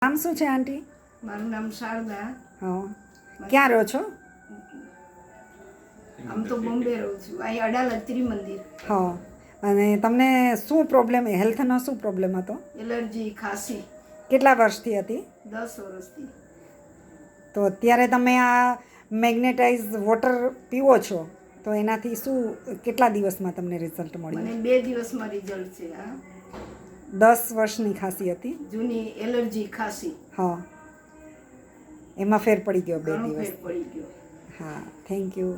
નામ શું છે આંટી? મારું નામ શારદા. હા, ક્યાં રહો છો? આમ તો બોમ્બે રહું છું. અહીં અડાલજ ત્રિમંદિર. હા, અને તમને શું પ્રોબ્લેમ, હેલ્થનો શું પ્રોબ્લેમ હતો? એલર્જી, ખાંસી કેટલા વર્ષથી હતી? 10 વર્ષથી. તો અત્યારે તમે આ મેગ્નેટાઇઝ વોટર પીવો છો તો એનાથી શું, કેટલા દિવસમાં તમને રિઝલ્ટ મળ્યું? મને 2 દિવસમાં રિઝલ્ટ છે. હા, 10 વર્ષની ખાંસી હતી? જૂની એલર્જી ખાંસી. હા, એમાં ફેર પડી ગયો 2 ઘણો દિવસ. ફેર પડી ગયો. હા, થેન્ક યુ.